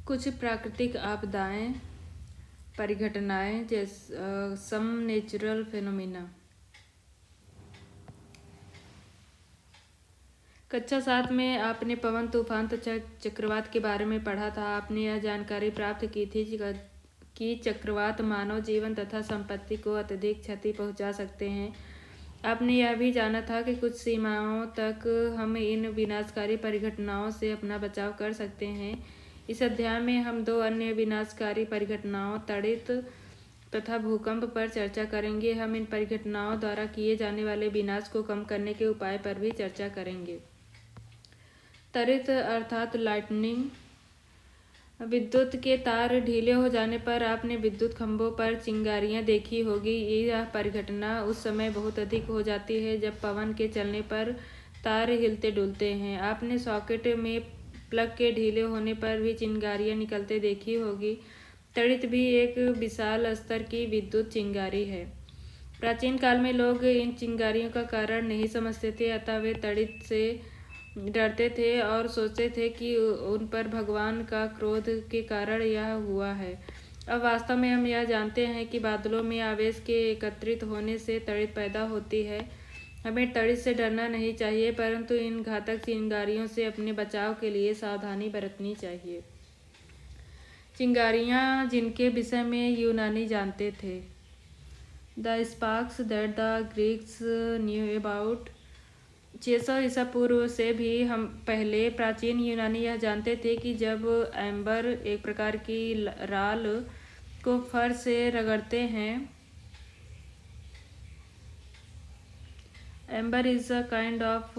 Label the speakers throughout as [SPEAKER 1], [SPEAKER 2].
[SPEAKER 1] कुछ प्राकृतिक आपदाएं परिघटनाएं जैसे सम नेचुरल फिनोमिना। कक्षा 7 में आपने पवन तूफान तथा चक्रवात के बारे में पढ़ा था। आपने यह जानकारी प्राप्त की थी कि चक्रवात मानव जीवन तथा संपत्ति को अत्यधिक क्षति पहुंचा सकते हैं। आपने यह भी जाना था कि कुछ सीमाओं तक हम इन विनाशकारी परिघटनाओं से अपना बचाव कर सकते हैं। इस अध्याय में हम दो अन्य विनाशकारी परिघटनाओं तड़ित तथा भूकंप पर चर्चा करेंगे। हम इन परिघटनाओं द्वारा किए जाने वाले विनाश को कम करने के उपाय पर भी चर्चा करेंगे। त्वरित अर्थात लाइटनिंग। विद्युत के तार ढीले हो जाने पर आपने विद्युत खंभों पर चिंगारियां देखी होगी। यह परिघटना उस समय बहुत अधिक हो जाती है जब पवन के चलने पर तार हिलते डुलते हैं। आपने सॉकेट में प्लग के ढीले होने पर भी चिंगारियां निकलते देखी होगी। तड़ित भी एक विशाल स्तर की विद्युत चिंगारी है। प्राचीन काल में लोग इन चिंगारियों का कारण नहीं समझते थे, अतः वे तड़ित से डरते थे और सोचते थे कि उन पर भगवान का क्रोध के कारण यह हुआ है। अब वास्तव में हम यह जानते हैं कि बादलों में आवेश के एकत्रित होने से तड़ित पैदा होती है। हमें तड़ित से डरना नहीं चाहिए, परंतु इन घातक चिंगारियों से अपने बचाव के लिए सावधानी बरतनी चाहिए। चिंगारियां जिनके विषय में यूनानी जानते थे। The sparks that the Greeks knew about. 600 ईसा पूर्व से भी हम पहले प्राचीन यूनानी यह जानते थे कि जब एम्बर एक प्रकार की राल को फर से रगड़ते हैं, amber is a kind of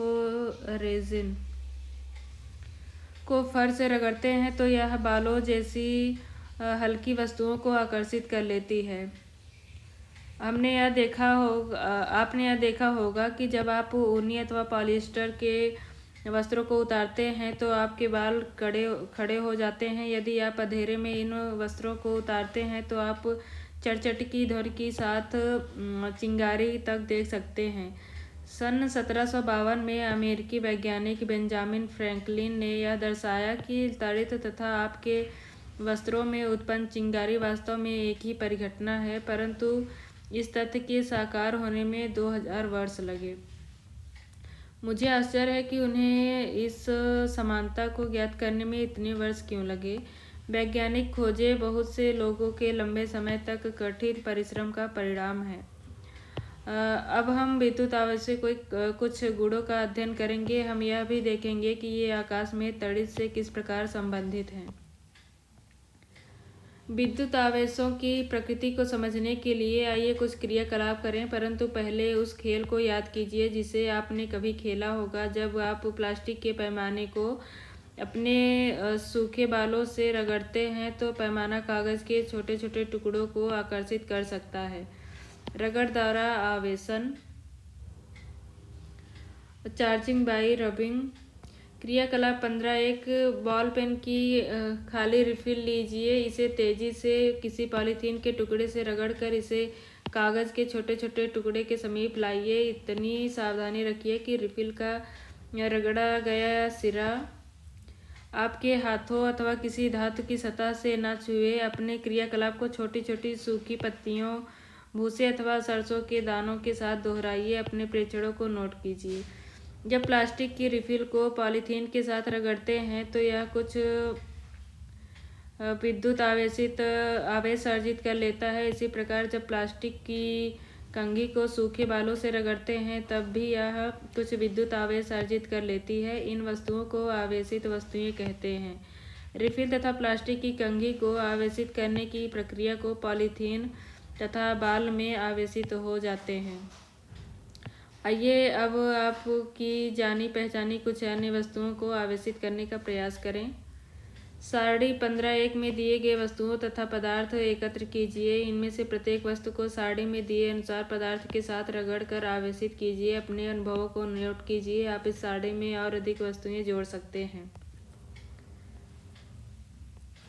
[SPEAKER 1] resin को फर से रगड़ते हैं तो यह बालों जैसी हल्की वस्तुओं को आकर्षित कर लेती है। आपने यह देखा होगा कि जब आप ऊनी अथवा पॉलिएस्टर के वस्त्रों को उतारते हैं तो आपके बाल खड़े हो जाते हैं। यदि आप अंधेरे में इन वस्त्रों को उतारते हैं तो आप चटचट की ध्वनि के साथ चिंगारी तक देख सकते हैं। सन 1752 में अमेरिकी वैज्ञानिक बेंजामिन फ्रैंकलिन ने यह दर्शाया कि तड़ित तथा आपके वस्त्रों में उत्पन्न चिंगारी वास्तव में एक ही परिघटना है, परंतु इस तथ्य के साकार होने में 2000 वर्ष लगे। मुझे आश्चर्य है कि उन्हें इस समानता को ज्ञात करने में इतने वर्ष क्यों लगे। वैज्ञानिक खोजें बहुत से लोगों के लंबे समय तक कठिन परिश्रम का परिणाम है। अब हम विद्युत आवेश से कुछ गुणों का अध्ययन करेंगे। हम यह भी देखेंगे कि ये आकाश में तड़ित से किस प्रकार संबंधित हैं। विद्युत आवेशों की प्रकृति को समझने के लिए आइए कुछ क्रियाकलाप करें, परंतु पहले उस खेल को याद कीजिए जिसे आपने कभी खेला होगा। जब आप प्लास्टिक के पैमाने को अपने सूखे बालों से रगड़ते हैं तो पैमाना कागज के छोटे छोटे टुकड़ों को आकर्षित कर सकता है। रगड़ द्वारा आवेशन। Charging by rubbing. क्रियाकलाप 15। एक बॉल पेन की खाली रिफिल लीजिए। इसे तेजी से किसी पॉलीथीन के टुकड़े से रगड़कर इसे कागज के छोटे छोटे टुकड़े के समीप लाइए। इतनी सावधानी रखिए कि रिफिल का रगड़ा गया सिरा आपके हाथों अथवा किसी धातु की सतह से न छुए। अपने क्रियाकलाप को छोटी छोटी सूखी पत्तियों, भूसे अथवा सरसों के दानों के साथ दोहराइए। अपने प्रेक्षणों को नोट कीजिए। जब प्लास्टिक की रिफिल को पॉलीथीन के साथ रगड़ते हैं तो यह कुछ विद्युत आवेश अर्जित कर लेता है। इसी प्रकार जब प्लास्टिक की कंघी को सूखे बालों से रगड़ते हैं तब भी यह कुछ विद्युत आवेश अर्जित कर लेती है। इन वस्तुओं को आवेशित वस्तुएं कहते हैं। रिफिल तथा प्लास्टिक की कंघी को आवेशित करने की प्रक्रिया को पॉलीथीन तथा बाल में आवेशित हो जाते हैं। आइए अब आपकी जानी पहचानी कुछ अन्य वस्तुओं को आवेशित करने का प्रयास करें। सारणी 15.1 में दिए गए वस्तुओं तथा पदार्थ एकत्र कीजिए। इनमें से प्रत्येक वस्तु को सारणी में दिए अनुसार पदार्थ के साथ रगड़कर आवेशित कीजिए। अपने अनुभवों को नोट कीजिए। आप इस सारणी में और अधिक वस्तुएं जोड़ सकते हैं।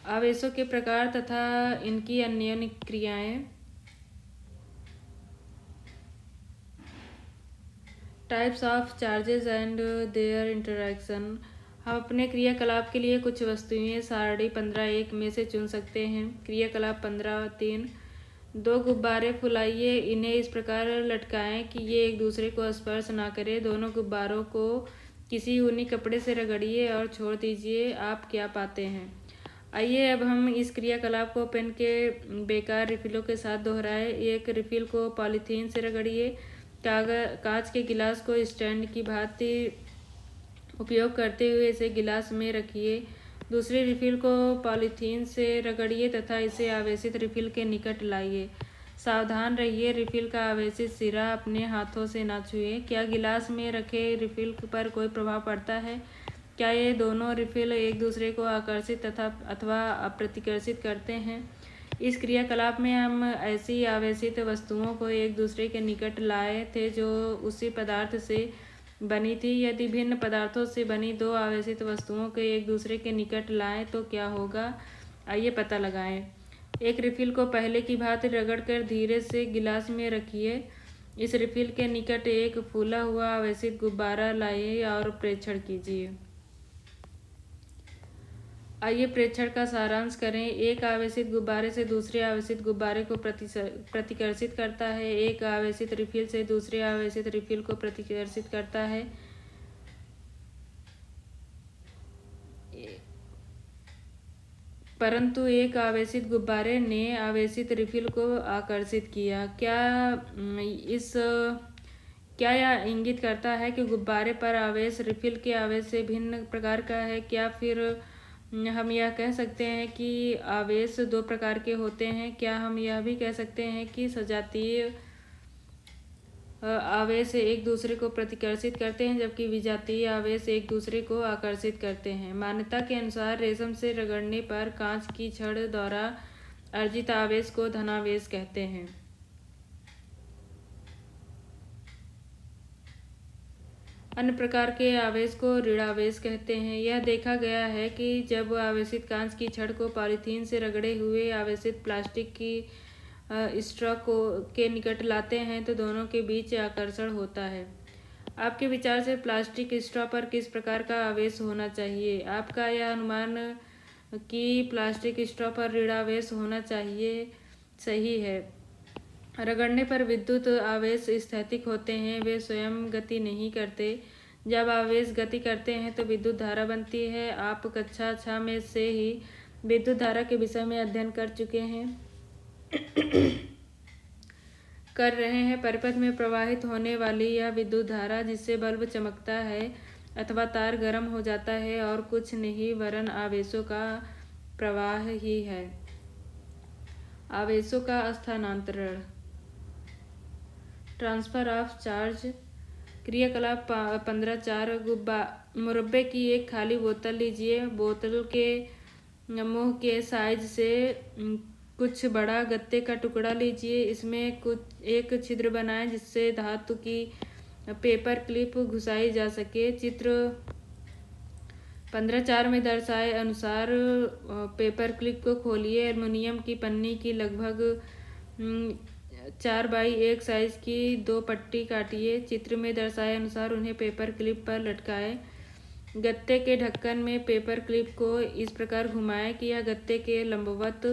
[SPEAKER 1] आवेशों के प्रकार तथा इनकी अन्योन्य क्रियाएं। Types of charges and their interaction. हम अपने क्रियाकलाप के लिए कुछ वस्तुएं सारणी 15(1) में से चुन सकते हैं। क्रियाकलाप 15(3) 2 गुब्बारे फुलाइए, इन्हें इस प्रकार लटकाएं कि ये एक दूसरे को स्पर्श ना करें। दोनों गुब्बारों को किसी ऊनी कपड़े से रगड़िए और छोड़ दीजिए। आप क्या पाते हैं? आइए अब हम इस क्रियाकलाप को पेन के बेकार रिफिलों के साथ दोहराएं। एक रिफिल को पॉलीथीन से रगड़िए। कांच के गिलास को स्टैंड की भांति उपयोग करते हुए इसे गिलास में रखिए। दूसरी रिफिल को पॉलीथीन से रगड़िए तथा इसे आवेशित रिफिल के निकट लाइए। सावधान रहिए, रिफिल का आवेशित सिरा अपने हाथों से ना छुएं। क्या गिलास में रखे रिफिल पर कोई प्रभाव पड़ता है? क्या ये दोनों रिफिल एक दूसरे को आकर्षित अथवा अप्रतिकर्षित करते हैं? इस क्रियाकलाप में हम ऐसी आवेशित वस्तुओं को एक दूसरे के निकट लाए थे जो उसी पदार्थ से बनी थी। यदि भिन्न पदार्थों से बनी 2 आवेशित वस्तुओं को एक दूसरे के निकट लाएं तो क्या होगा? आइए पता लगाएं। एक रिफिल को पहले की भांति रगड़कर धीरे से गिलास में रखिए। इस रिफिल के निकट एक फूला हुआ आवेशित गुब्बारा लाइए और प्रेक्षण कीजिए। आइए प्रेक्षण का सारांश करें। एक आवेशित गुब्बारे से दूसरे आवेशित गुब्बारे को प्रतिकर्षित करता है। एक आवेशित रिफिल से दूसरे आवेशित रिफिल को प्रतिकर्षित करता है। परंतु एक आवेशित गुब्बारे ने आवेशित रिफिल को आकर्षित किया। क्या यह इंगित करता है कि गुब्बारे पर आवेश रिफिल के आवेश से भिन्न प्रकार का है? क्या फिर हम यह कह सकते हैं कि आवेश 2 प्रकार के होते हैं? क्या हम यह भी कह सकते हैं कि सजातीय आवेश एक दूसरे को प्रतिकर्षित करते हैं जबकि विजातीय आवेश एक दूसरे को आकर्षित करते हैं? मान्यता के अनुसार रेशम से रगड़ने पर कांच की छड़ द्वारा अर्जित आवेश को धनावेश कहते हैं। अन्य प्रकार के आवेश को ऋणावेश कहते हैं। यह देखा गया है कि जब आवेशित कांच की छड़ को पॉलीथीन से रगड़े हुए आवेशित प्लास्टिक की स्ट्रॉ के निकट लाते हैं तो दोनों के बीच आकर्षण होता है। आपके विचार से प्लास्टिक स्ट्रॉ पर किस प्रकार का आवेश होना चाहिए? आपका यह अनुमान कि प्लास्टिक स्ट्रॉ पर ऋणावेश होना चाहिए सही है। रगड़ने पर विद्युत आवेश स्थैतिक होते हैं, वे स्वयं गति नहीं करते। जब आवेश गति करते हैं तो विद्युत धारा बनती है। आप कक्षा 6 में से ही विद्युत धारा के विषय में अध्ययन कर चुके हैं कर रहे हैं। परिपथ में प्रवाहित होने वाली यह विद्युत धारा जिससे बल्ब चमकता है अथवा तार गर्म हो जाता है और कुछ नहीं वरन आवेशों का प्रवाह ही है। आवेशों का स्थानांतरण, ट्रांसफर ऑफ चार्ज। क्रियाकलाप 15(4) मुरब्बे की एक खाली बोतल लीजिए। बोतल के मुंह के साइज से कुछ बड़ा गत्ते का टुकड़ा लीजिए। इसमें एक छिद्र बनाएं जिससे धातु की पेपर क्लिप घुसाई जा सके। चित्र 15(4) में दर्शाए अनुसार पेपर क्लिप को खोलिए। एल्युमिनियम की पन्नी की लगभग 4x1 साइज की 2 पट्टी काटिए। चित्र में दर्शाए अनुसार उन्हें पेपर क्लिप पर लटकाएं। गत्ते के ढक्कन में पेपर क्लिप को इस प्रकार घुमाएं कि यह गत्ते के लंबवत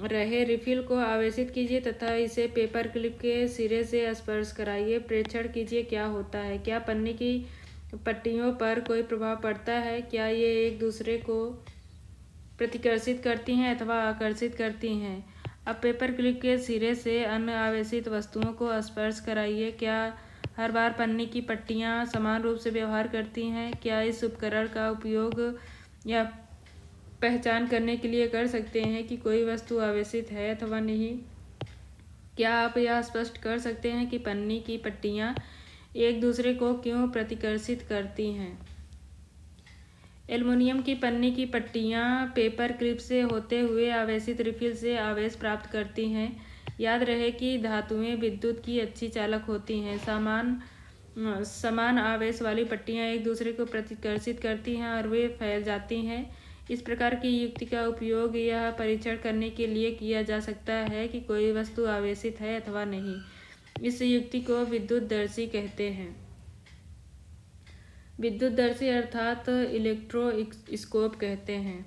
[SPEAKER 1] रहे। रिफिल को आवेशित कीजिए तथा इसे पेपर क्लिप के सिरे से स्पर्श कराइए। प्रेक्षण कीजिए क्या होता है। क्या पन्नी की पट्टियों पर कोई प्रभाव पड़ता है? क्या ये एक दूसरे को प्रतिकर्षित करती हैं अथवा आकर्षित करती हैं? अब पेपर क्लिप के सिरे से अन्य आवेशित वस्तुओं को स्पर्श कराइए। क्या हर बार पन्नी की पट्टियां समान रूप से व्यवहार करती हैं? क्या इस उपकरण का उपयोग या पहचान करने के लिए कर सकते हैं कि कोई वस्तु आवेशित है अथवा नहीं? क्या आप यह स्पष्ट कर सकते हैं कि पन्नी की पट्टियां एक दूसरे को क्यों प्रतिकर्षित करती हैं? एल्युमिनियम की पन्नी की पट्टियां पेपर क्लिप से होते हुए आवेशित रिफिल से आवेश प्राप्त करती हैं। याद रहे कि धातुएं विद्युत की अच्छी चालक होती हैं। समान आवेश वाली पट्टियां एक दूसरे को प्रतिकर्षित करती हैं और वे फैल जाती हैं। इस प्रकार की युक्ति का उपयोग यह परीक्षण करने के लिए किया जा सकता है कि कोई वस्तु आवेशित है अथवा नहीं। इस युक्ति को विद्युतदर्शी कहते हैं। विद्युतदर्शी अर्थात इलेक्ट्रोस्कोप कहते हैं।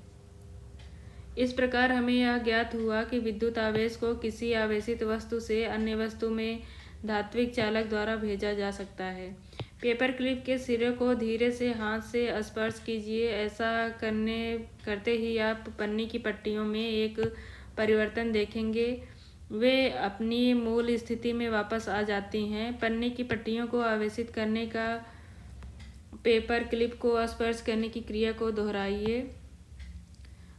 [SPEAKER 1] इस प्रकार हमें यह ज्ञात हुआ कि विद्युत आवेश को किसी आवेशित वस्तु से अन्य वस्तु में धात्विक चालक द्वारा भेजा जा सकता है। पेपर क्लिप के सिरे को धीरे से हाथ से स्पर्श कीजिए। ऐसा करते ही आप पन्नी की पट्टियों में एक परिवर्तन देखेंगे। वे अपनी मूल स्थिति में वापस आ जाती हैं। पन्नी की पट्टियों को आवेशित करने का पेपर क्लिप को स्पर्श करने की क्रिया को दोहराइए।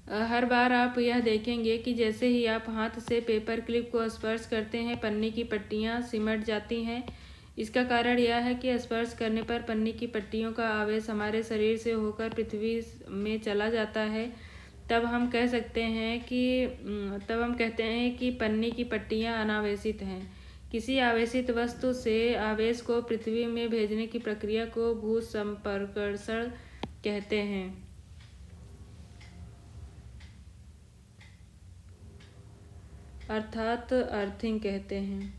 [SPEAKER 1] हर बार आप यह देखेंगे कि जैसे ही आप हाथ से पेपर क्लिप को स्पर्श करते हैं, पन्नी की पट्टियां सिमट जाती हैं। इसका कारण यह है कि स्पर्श करने पर पन्नी की पट्टियों का आवेश हमारे शरीर से होकर पृथ्वी में चला जाता है। तब हम कहते हैं कि पन्नी की पट्टियां अनावेशित हैं। किसी आवेशित वस्तु से आवेश को पृथ्वी में भेजने की प्रक्रिया को भूसंपर्कर्षण कहते हैं। अर्थात अर्थिंग कहते हैं।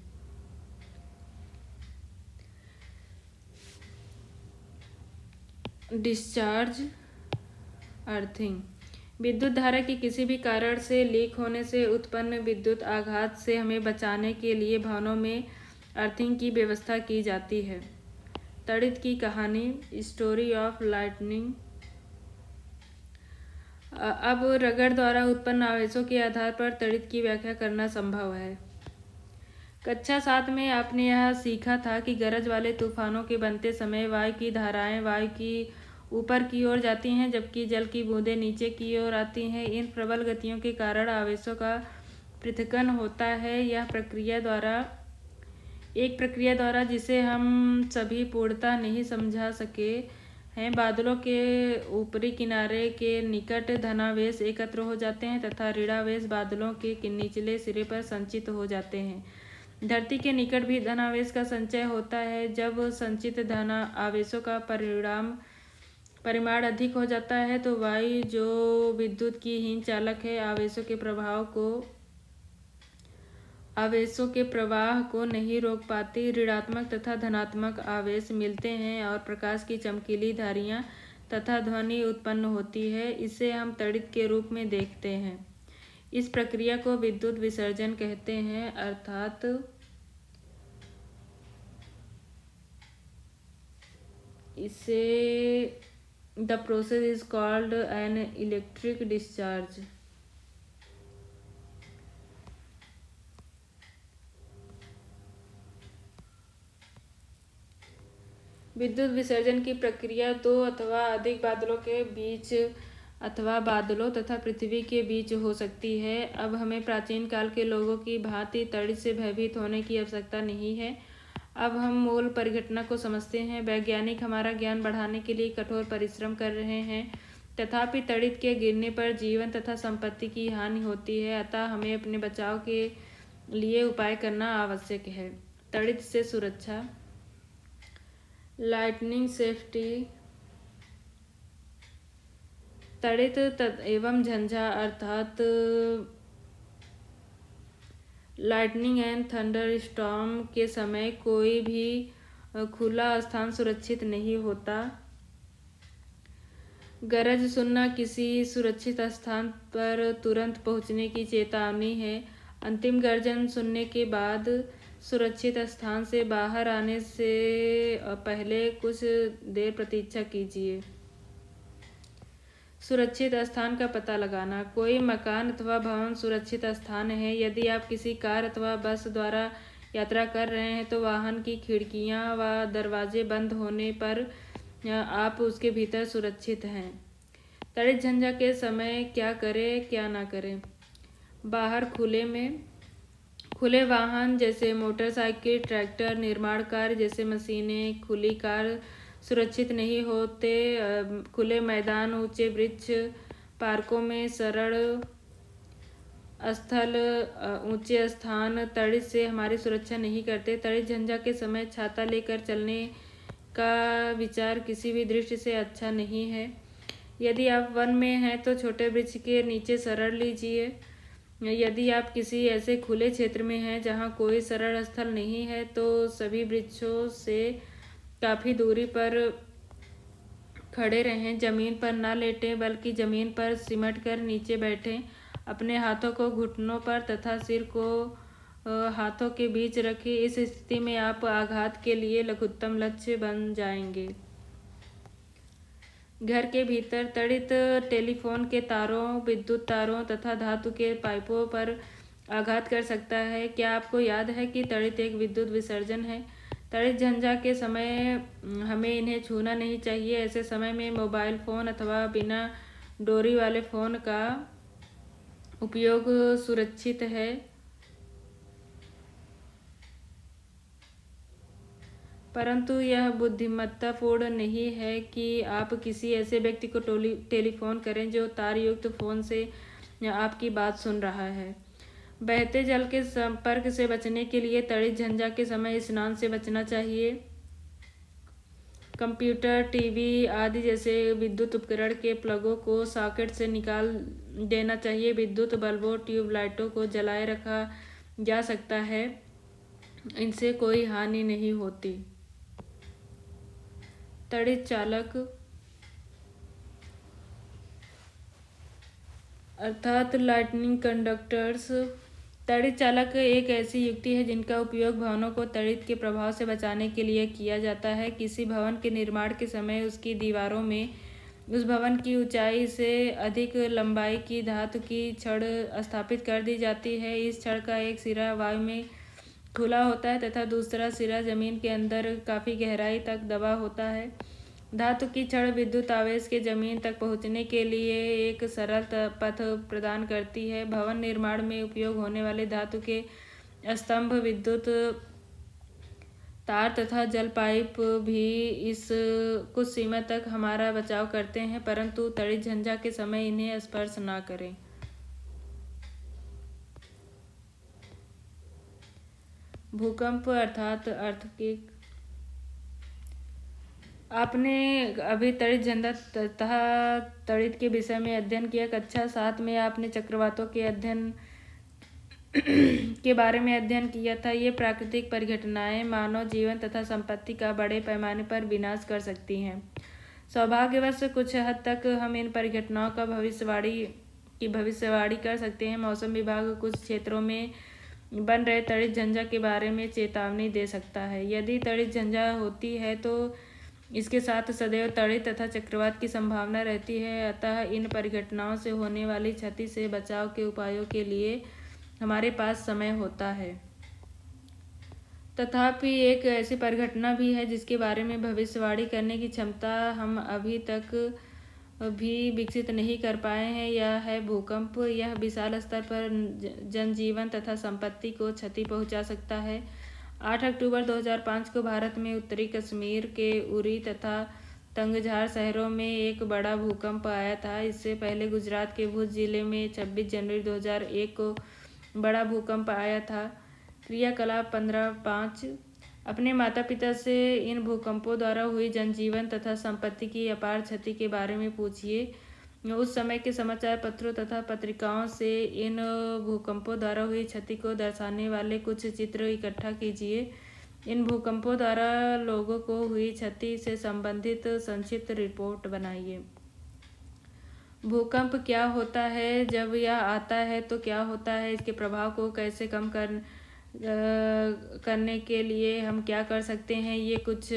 [SPEAKER 1] डिस्चार्ज अर्थिंग विद्युत धारा की किसी भी कारण से लीक होने से उत्पन्न विद्युत आघात से हमें बचाने के लिए भवनों में अर्थिंग की व्यवस्था की जाती है। तड़ित की कहानी, स्टोरी ऑफ लाइटनिंग। अब रगड़ द्वारा उत्पन्न आवेशों के आधार पर तड़ित की व्याख्या करना संभव है। कक्षा 7 में आपने यह सीखा था कि गरज वाले तूफानों के बनते समय वायु की धाराएं वायु की ऊपर की ओर जाती हैं, जबकि जल की बूंदें नीचे की ओर आती हैं। इन प्रबल गतियों के कारण आवेशों का पृथक्करण होता है। यह एक प्रक्रिया द्वारा जिसे हम सभी पूर्णतः नहीं समझा सके हैं। बादलों के ऊपरी किनारे के निकट धनावेश एकत्र हो जाते हैं तथा ऋणावेश बादलों के निचले सिरे पर संचित हो जाते हैं। धरती के निकट भी धनावेश का संचय होता है। जब संचित धन आवेशों का परिमाण अधिक हो जाता है तो वायु, जो विद्युत की हीन चालक है, आवेशों के प्रवाह को नहीं रोक पाती। ऋणात्मक तथा धनात्मक आवेश मिलते हैं और प्रकाश की चमकीली धारियां तथा ध्वनि उत्पन्न होती है। इसे हम तड़ित के रूप में देखते हैं। इस प्रक्रिया को विद्युत विसर्जन कहते हैं। अर्थात इसे the process is called an electric discharge. विद्युत विसर्जन की प्रक्रिया दो अथवा अधिक बादलों के बीच अथवा बादलों तथा पृथ्वी के बीच हो सकती है। अब हमें प्राचीन काल के लोगों की भांति तड़ित से भयभीत होने की आवश्यकता नहीं है। अब हम मूल परिघटना को समझते हैं। वैज्ञानिक हमारा ज्ञान बढ़ाने के लिए कठोर परिश्रम कर रहे हैं, तथापि तड़ित के गिरने पर जीवन तथा संपत्ति की हानि होती है। अतः हमें अपने बचाव के लिए उपाय करना आवश्यक है। तड़ित से सुरक्षा, लाइटनिंग सेफ्टी। तड़ित एवं झंझा अर्थात लाइटनिंग एंड थंडर स्टॉर्म के समय कोई भी खुला स्थान सुरक्षित नहीं होता। गरज सुनना किसी सुरक्षित स्थान पर तुरंत पहुंचने की चेतावनी है। अंतिम गर्जन सुनने के बाद सुरक्षित स्थान से बाहर आने से पहले कुछ देर प्रतीक्षा कीजिए। सुरक्षित स्थान का पता लगाना। कोई मकान अथवा भवन सुरक्षित स्थान है। यदि आप किसी कार अथवा बस द्वारा यात्रा कर रहे हैं तो वाहन की खिड़कियां व दरवाजे बंद होने पर आप उसके भीतर सुरक्षित हैं। तड़ित झंझा के समय क्या करें क्या ना करें। बाहर खुले वाहन जैसे मोटरसाइकिल, ट्रैक्टर, निर्माण कार्य जैसे मशीनें, खुली कार सुरक्षित नहीं होते। खुले मैदान, ऊंचे वृक्ष, पार्कों में सरल स्थल, ऊंचे स्थान तड़ित से हमारी सुरक्षा नहीं करते। तड़ित झंझा के समय छाता लेकर चलने का विचार किसी भी दृष्टि से अच्छा नहीं है। यदि आप वन में हैं तो छोटे वृक्ष के नीचे शरण लीजिए। यदि आप किसी ऐसे खुले क्षेत्र में हैं जहां कोई शरण स्थल नहीं है तो सभी वृक्षों से काफ़ी दूरी पर खड़े रहें, जमीन पर न लेटें बल्कि जमीन पर सिमट कर नीचे बैठें। अपने हाथों को घुटनों पर तथा सिर को हाथों के बीच रखें। इस स्थिति में आप आघात के लिए लघुत्तम लक्ष्य बन जाएंगे। घर के भीतर तड़ित टेलीफोन के तारों, विद्युत तारों तथा धातु के पाइपों पर आघात कर सकता है। क्या आपको याद है कि तड़ित एक विद्युत विसर्जन है? तड़ित झंझा के समय हमें इन्हें छूना नहीं चाहिए। ऐसे समय में मोबाइल फ़ोन अथवा बिना डोरी वाले फ़ोन का उपयोग सुरक्षित है, परंतु यह बुद्धिमत्तापूर्ण नहीं है कि आप किसी ऐसे व्यक्ति को टेलीफोन करें जो तार युक्त फ़ोन से आपकी बात सुन रहा है। बहते जल के संपर्क से बचने के लिए तड़ित झंझा के समय स्नान से बचना चाहिए। कंप्यूटर, टीवी आदि जैसे विद्युत उपकरण के प्लगों को सॉकेट से निकाल देना चाहिए। विद्युत बल्बों, ट्यूबलाइटों को जलाए रखा जा सकता है, इनसे कोई हानि नहीं होती। तड़ित चालक अर्थात लाइटनिंग कंडक्टर्स। तड़ित चालक एक ऐसी युक्ति है जिनका उपयोग भवनों को तड़ित के प्रभाव से बचाने के लिए किया जाता है। किसी भवन के निर्माण के समय उसकी दीवारों में उस भवन की ऊंचाई से अधिक लंबाई की धातु की छड़ स्थापित कर दी जाती है। इस छड़ का एक सिरा वायु में खुला होता है तथा दूसरा सिरा जमीन के अंदर काफ़ी गहराई तक दबा होता है। धातु की छड़ विद्युत आवेश के जमीन तक पहुंचने के लिए एक सरल पथ प्रदान करती है। भवन निर्माण में उपयोग होने वाले धातु के स्तंभ, विद्युत तार तथा जल पाइप भी इस कुछ सीमा तक हमारा बचाव करते हैं, परंतु तड़ित झंझा के समय इन्हें स्पर्श न करें। भूकंप अर्थात अर्थक्वेक। आपने अभी तड़ित झंझा तथा तड़ित के विषय में अध्ययन किया। कक्षा 7 में आपने चक्रवातों के अध्ययन के बारे में अध्ययन किया था। ये प्राकृतिक परिघटनाएं मानव जीवन तथा संपत्ति का बड़े पैमाने पर विनाश कर सकती हैं। सौभाग्यवश कुछ हद तक हम इन परिघटनाओं का भविष्यवाणी कर सकते हैं। मौसम विभाग कुछ क्षेत्रों में बन रहे तड़ित झंझा के बारे में चेतावनी दे सकता है। यदि तड़ित झंझा होती है तो इसके साथ सदैव तड़ित तथा चक्रवात की संभावना रहती है। अतः इन परिघटनाओं से होने वाली क्षति से बचाव के उपायों के लिए हमारे पास समय होता है। तथापि एक ऐसी परिघटना भी है जिसके बारे में भविष्यवाणी करने की क्षमता हम अभी तक भी विकसित नहीं कर पाए हैं। यह है भूकंप। यह विशाल स्तर पर जनजीवन तथा संपत्ति को क्षति पहुंचा सकता है। 8 अक्टूबर 2005 को भारत में उत्तरी कश्मीर के उरी तथा तंगझार शहरों में एक बड़ा भूकंप आया था। इससे पहले गुजरात के भुज जिले में 26 जनवरी 2001 को बड़ा भूकंप आया था। क्रियाकलाप 15.5। अपने माता पिता से इन भूकंपों द्वारा हुई जनजीवन तथा संपत्ति की अपार क्षति के बारे में पूछिए। उस समय के समाचार पत्रों तथा पत्रिकाओं से इन भूकंपों द्वारा हुई क्षति को दर्शाने वाले कुछ चित्र इकट्ठा कीजिए। इन भूकंपों द्वारा लोगों को हुई क्षति से संबंधित संक्षिप्त रिपोर्ट बनाइए। भूकंप क्या होता है? जब यह आता है तो क्या होता है? इसके प्रभाव को कैसे कम करने के लिए हम क्या कर सकते हैं? ये कुछ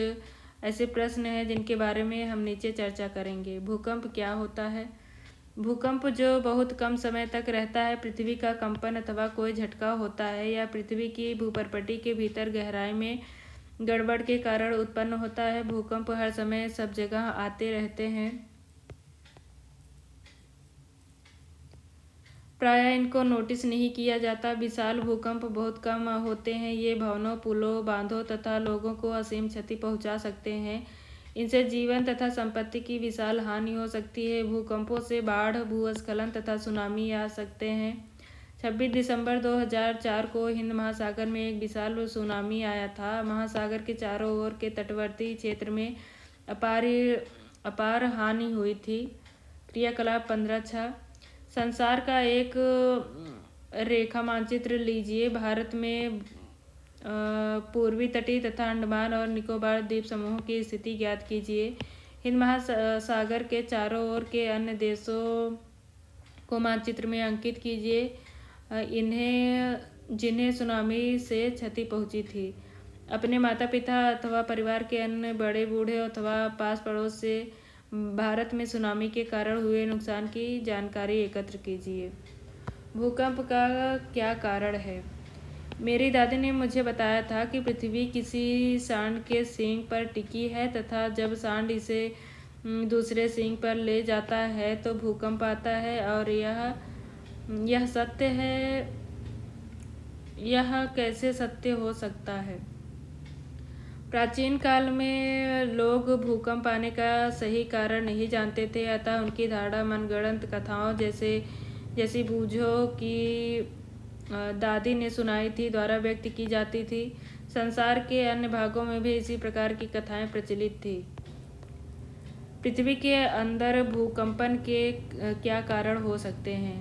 [SPEAKER 1] ऐसे प्रश्न हैं जिनके बारे में हम नीचे चर्चा करेंगे। भूकंप क्या होता है? भूकंप जो बहुत कम समय तक रहता है, पृथ्वी का कंपन अथवा कोई झटका होता है या पृथ्वी की भूपर्पटी के भीतर गहराई में गड़बड़ के कारण उत्पन्न होता है। भूकंप हर समय सब जगह आते रहते हैं, प्रायः इनको नोटिस नहीं किया जाता। विशाल भूकंप बहुत कम होते हैं। ये भवनों, पुलों, बांधों तथा लोगों को असीम क्षति पहुंचा सकते हैं। इनसे जीवन तथा संपत्ति की विशाल हानि हो सकती है। भूकंपों से बाढ़, भूस्खलन तथा सुनामी आ सकते हैं। 26 दिसंबर 2004 को हिंद महासागर में एक विशाल सुनामी आया था। महासागर के चारों ओर के तटवर्ती क्षेत्र में अपार हानि हुई थी। क्रियाकलाप 15.6। संसार का एक रेखा मानचित्र लीजिए। भारत में पूर्वी तटीय तथा अंडमान और निकोबार द्वीप समूह की स्थिति ज्ञात कीजिए। हिंद महासागर के चारों ओर के अन्य देशों को मानचित्र में अंकित कीजिए जिन्हें सुनामी से क्षति पहुंची थी। अपने माता पिता अथवा परिवार के अन्य बड़े बूढ़े अथवा पास पड़ोस से भारत में सुनामी के कारण हुए नुकसान की जानकारी एकत्र कीजिए। भूकंप का क्या कारण है? मेरी दादी ने मुझे बताया था कि पृथ्वी किसी सांड के सींग पर टिकी है तथा जब सांड इसे दूसरे सींग पर ले जाता है तो भूकंप आता है। और यह सत्य है। यह कैसे सत्य हो सकता है? प्राचीन काल में लोग भूकंप आने का सही कारण नहीं जानते थे, अतः उनकी धारणा मनगढ़ंत कथाओं जैसी बूझों की दादी ने सुनाई थी द्वारा व्यक्त की जाती थी। संसार के अन्य भागों में भी इसी प्रकार की कथाएं प्रचलित थी। पृथ्वी के अंदर भूकंपन के क्या कारण हो सकते हैं?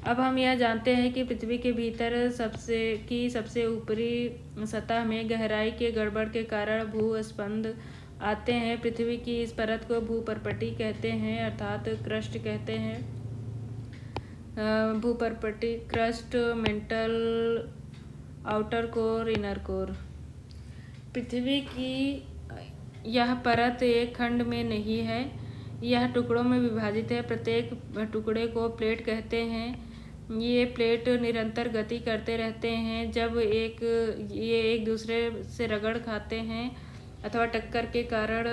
[SPEAKER 1] अब हम यह जानते हैं कि पृथ्वी के भीतर सबसे ऊपरी सतह में गहराई के गड़बड़ के कारण भूस्पंद आते हैं। पृथ्वी की इस परत को भूपर्पटी कहते हैं, अर्थात क्रस्ट कहते हैं। भूपर्पटी, crust, mantle, outer core, inner core. पृथ्वी की यह परत एक खंड में नहीं है, यह टुकड़ों में विभाजित है। प्रत्येक टुकड़े को प्लेट कहते हैं। ये प्लेट निरंतर गति करते रहते हैं जब ये एक दूसरे से रगड़ खाते हैं अथवा टक्कर के कारण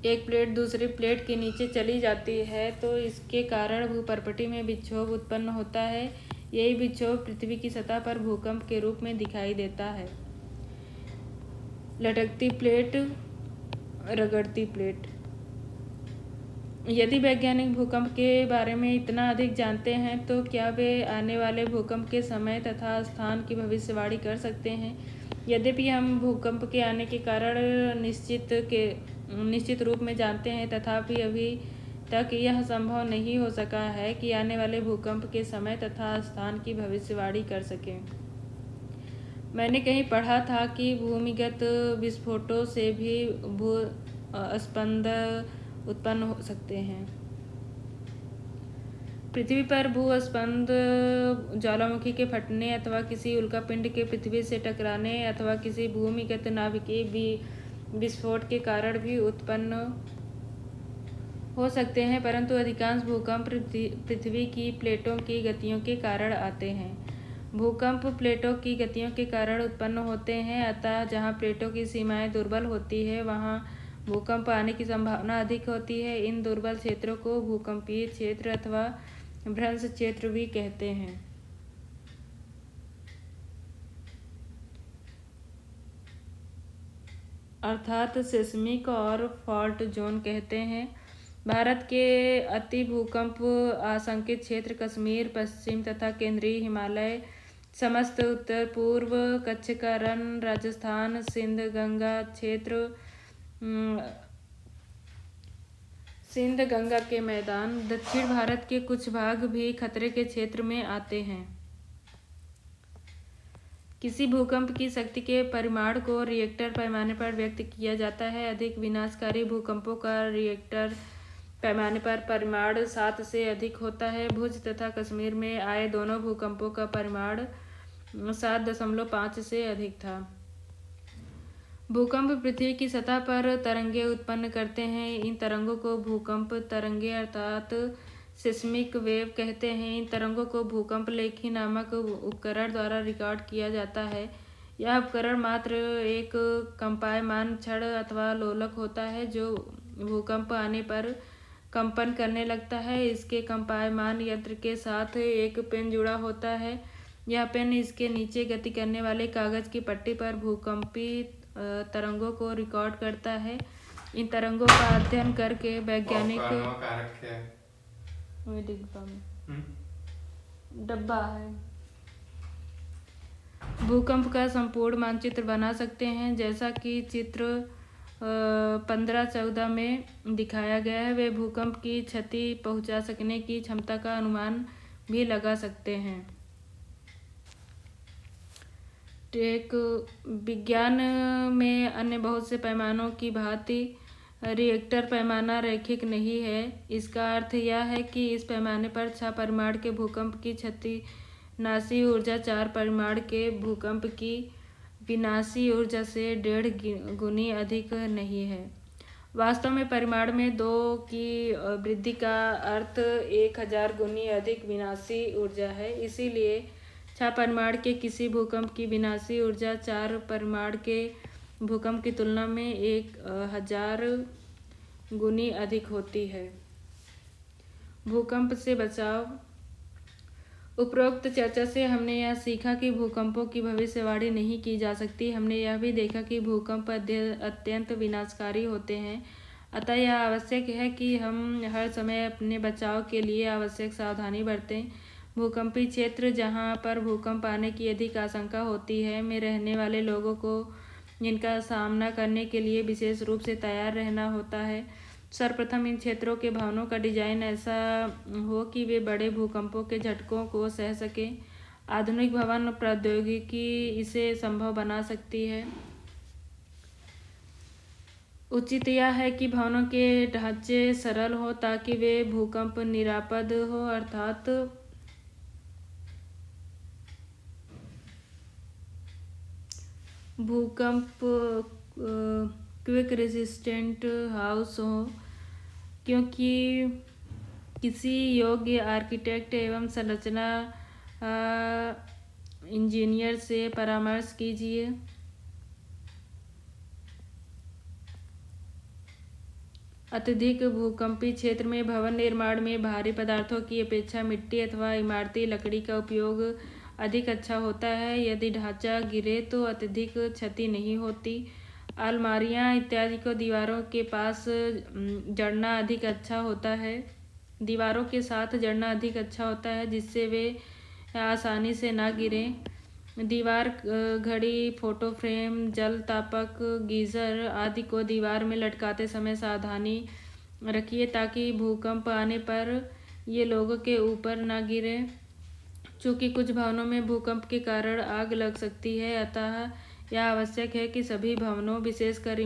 [SPEAKER 1] एक प्लेट दूसरी प्लेट के नीचे चली जाती है तो इसके कारण भूपर्पटी में विक्षोभ उत्पन्न होता है। यही विक्षोभ पृथ्वी की सतह पर भूकंप के रूप में दिखाई देता है। लटकती प्लेट, रगड़ती प्लेट। यदि वैज्ञानिक भूकंप के बारे में इतना अधिक जानते हैं तो क्या वे आने वाले भूकंप के समय तथा स्थान की भविष्यवाणी कर सकते हैं? यद्यपि हम भूकंप के आने के कारण निश्चित रूप में जानते हैं, तथापि अभी तक यह संभव नहीं हो सका है कि आने वाले भूकंप के समय तथा स्थान की भविष्यवाणी कर सकें। मैंने कहीं पढ़ा था कि भूमिगत विस्फोटों से भी भूस्पंद उत्पन्न हो सकते हैं। पृथ्वी पर भूस्पंद ज्वालामुखी के फटने अथवा किसी उल्कापिंड के पृथ्वी से टकराने अथवा किसी भूमिगत नाभिकीय विस्फोट के कारण भी उत्पन्न हो सकते हैं, परंतु अधिकांश भूकंप पृथ्वी की प्लेटों की गतियों के कारण आते हैं। भूकंप प्लेटों की गतियों के कारण उत्पन्न होते हैं, अतः जहाँ प्लेटों की सीमाएं दुर्बल होती है वहाँ भूकंप आने की संभावना अधिक होती है। इन दुर्बल क्षेत्रों को भूकंपीय क्षेत्र अथवा भ्रंश क्षेत्र भी कहते हैं। अर्थात सिस्मिक और फॉल्ट जोन कहते हैं। भारत के अति भूकंप आशंकित क्षेत्र कश्मीर, पश्चिम तथा केंद्रीय हिमालय, समस्त उत्तर पूर्व कच्छ का रण, राजस्थान, सिंध गंगा के मैदान, दक्षिण भारत के कुछ भाग भी खतरे के क्षेत्र में आते हैं। किसी भूकंप की शक्ति के परिमाण को रिएक्टर पैमाने पर व्यक्त किया जाता है। अधिक विनाशकारी भूकंपों का रिएक्टर पैमाने पर परिमाण 7 से अधिक होता है। भुज तथा कश्मीर में आए दोनों भूकंपों का परिमाण 7.5 से अधिक था। भूकंप पृथ्वी की सतह पर तरंगे उत्पन्न करते हैं। इन तरंगों को भूकंप तरंगे अर्थात सिस्मिक वेव कहते हैं। इन तरंगों को भूकंप लेखी नामक उपकरण द्वारा रिकॉर्ड किया जाता है। यह उपकरण मात्र एक कंपायमान छड़ अथवा लोलक होता है जो भूकंप आने पर कंपन करने लगता है। इसके कंपायमान यंत्र के साथ एक पेन जुड़ा होता है। यह पेन इसके नीचे गति करने वाले कागज की पट्टी पर भूकंपी तरंगों को रिकॉर्ड करता है। इन तरंगों का अध्ययन करके वैज्ञानिक डब्बा है भूकंप का संपूर्ण मानचित्र बना सकते हैं, जैसा कि चित्र 15-14 में दिखाया गया है। वे भूकंप की क्षति पहुंचा सकने की क्षमता का अनुमान भी लगा सकते हैं। टेक विज्ञान में अन्य बहुत से पैमानों की भांति रिएक्टर पैमाना रैखिक नहीं है। इसका अर्थ यह है कि इस पैमाने पर 6 परिमाण के भूकंप की क्षतिनाशी ऊर्जा 4 परिमाण के भूकंप की विनाशी ऊर्जा से 1.5 गुनी अधिक नहीं है। वास्तव में परिमाण में 2 की वृद्धि का अर्थ 1000 गुनी अधिक विनाशी ऊर्जा है। इसीलिए 6 परिमाण के किसी भूकंप की विनाशी ऊर्जा 4 परिमाण के भूकंप की तुलना में 1000 गुनी अधिक होती है। भूकंप से बचाव। उपरोक्त चर्चा से हमने यह सीखा कि भूकंपों की भविष्यवाणी नहीं की जा सकती। हमने यह भी देखा कि भूकंप अत्यंत विनाशकारी होते हैं। अतः यह आवश्यक है कि हम हर समय अपने बचाव के लिए आवश्यक सावधानी बरतें। भूकंपी क्षेत्र जहां पर भूकंप आने की अधिक आशंका होती है में रहने वाले लोगों को इनका सामना करने के लिए विशेष रूप से तैयार रहना होता है। सर्वप्रथम इन क्षेत्रों के भवनों का डिजाइन ऐसा हो कि वे बड़े भूकंपों के झटकों को सह सकें। आधुनिक भवन प्रौद्योगिकी इसे संभव बना सकती है। उचित यह है कि भवनों के ढांचे सरल हो ताकि वे भूकंप निरापद हो, अर्थात भूकंप क्विक रेजिस्टेंट हाउस हो, क्योंकि किसी योग्य आर्किटेक्ट एवं संरचना इंजीनियर से परामर्श कीजिए। अत्यधिक भूकंपी क्षेत्र में भवन निर्माण में भारी पदार्थों की अपेक्षा मिट्टी अथवा इमारती लकड़ी का उपयोग अधिक अच्छा होता है। यदि ढांचा गिरे तो अत्यधिक क्षति नहीं होती। अलमारियां इत्यादि को दीवारों के पास जड़ना अधिक अच्छा होता है। दीवारों के साथ जड़ना अधिक अच्छा होता है जिससे वे आसानी से ना गिरें। दीवार घड़ी, फोटो फ्रेम, जल तापक, गीजर आदि को दीवार में लटकाते समय सावधानी रखिए ताकि भूकंप आने पर ये लोगों के ऊपर ना गिरे। चूँकि कुछ भवनों में भूकंप के कारण आग लग सकती है, अतः यह आवश्यक है कि सभी भवनों, विशेषकर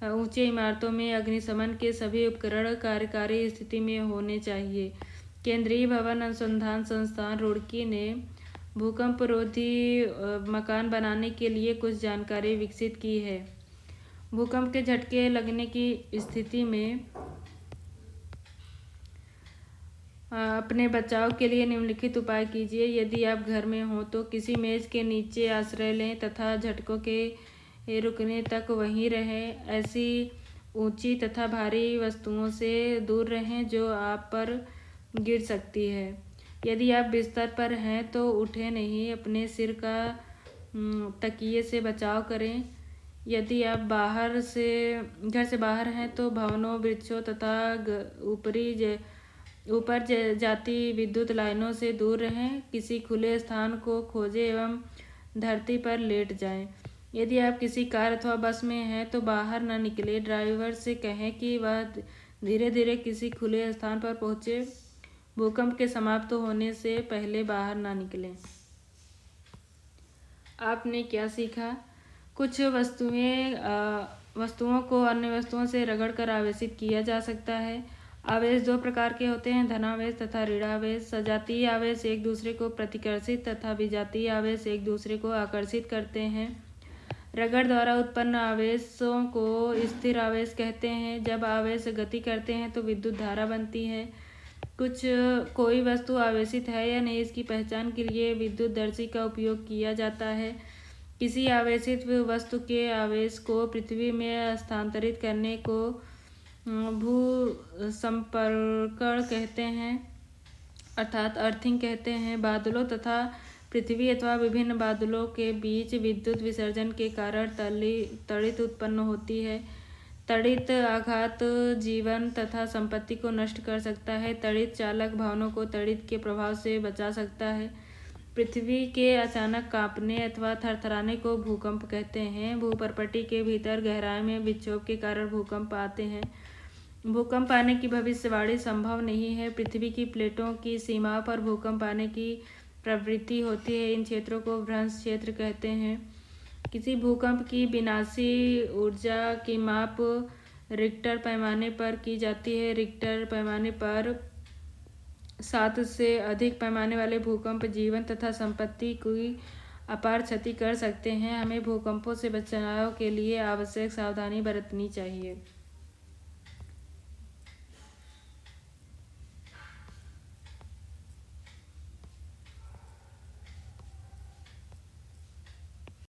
[SPEAKER 1] ऊंचे इमारतों में अग्निशमन के सभी उपकरण कार्यकारी स्थिति में होने चाहिए। केंद्रीय भवन अनुसंधान संस्थान रुड़की ने भूकंप रोधी मकान बनाने के लिए कुछ जानकारी विकसित की है। भूकंप के झटके लगने की स्थिति में अपने बचाव के लिए निम्नलिखित उपाय कीजिए। यदि आप घर में हो तो किसी मेज के नीचे आश्रय लें तथा झटकों के रुकने तक वहीं रहें। ऐसी ऊंची तथा भारी वस्तुओं से दूर रहें जो आप पर गिर सकती है। यदि आप बिस्तर पर हैं तो उठें नहीं, अपने सिर का तकिए से बचाव करें। यदि आप घर से बाहर हैं तो भवनों, वृक्षों तथा ऊपर जाती विद्युत लाइनों से दूर रहें। किसी खुले स्थान को खोजें एवं धरती पर लेट जाएं। यदि आप किसी कार अथवा बस में हैं तो बाहर न निकलें। ड्राइवर से कहें कि वह धीरे धीरे किसी खुले स्थान पर पहुंचे। भूकंप के समाप्त होने से पहले बाहर ना निकलें। आपने क्या सीखा? कुछ वस्तुओं को अन्य वस्तुओं से रगड़कर आवेशित किया जा सकता है। आवेश 2 प्रकार के होते हैं, धनावेश तथा ऋणावेश। सजातीय आवेश एक दूसरे को प्रतिकर्षित तथा विजातीय आवेश एक दूसरे को आकर्षित करते हैं। रगड़ द्वारा उत्पन्न आवेशों को स्थिर आवेश कहते हैं। जब आवेश गति करते हैं तो विद्युत धारा बनती है। कोई वस्तु आवेशित है या नहीं, इसकी पहचान के लिए विद्युतदर्शी का उपयोग किया जाता है। किसी आवेशित वस्तु के आवेश को पृथ्वी में स्थानांतरित करने को भूसंपर्कण कहते हैं, अर्थात अर्थिंग कहते हैं। बादलों तथा पृथ्वी अथवा विभिन्न बादलों के बीच विद्युत विसर्जन के कारण तड़ित उत्पन्न होती है। तड़ित आघात जीवन तथा संपत्ति को नष्ट कर सकता है। तड़ित चालक भवनों को तड़ित के प्रभाव से बचा सकता है। पृथ्वी के अचानक कांपने अथवा थरथराने को भूकंप कहते हैं। भूपर्पटी के भीतर गहराई में विक्षोभ के कारण भूकंप आते हैं। भूकंप आने की भविष्यवाणी संभव नहीं है। पृथ्वी की प्लेटों की सीमाओं पर भूकंप आने की प्रवृत्ति होती है। इन क्षेत्रों को भ्रंश क्षेत्र कहते हैं। किसी भूकंप की विनाशी ऊर्जा की माप रिक्टर पैमाने पर की जाती है। रिक्टर पैमाने पर 7 से अधिक पैमाने वाले भूकंप जीवन तथा संपत्ति की अपार क्षति कर सकते हैं। हमें भूकंपों से बचाव के लिए आवश्यक सावधानी बरतनी चाहिए।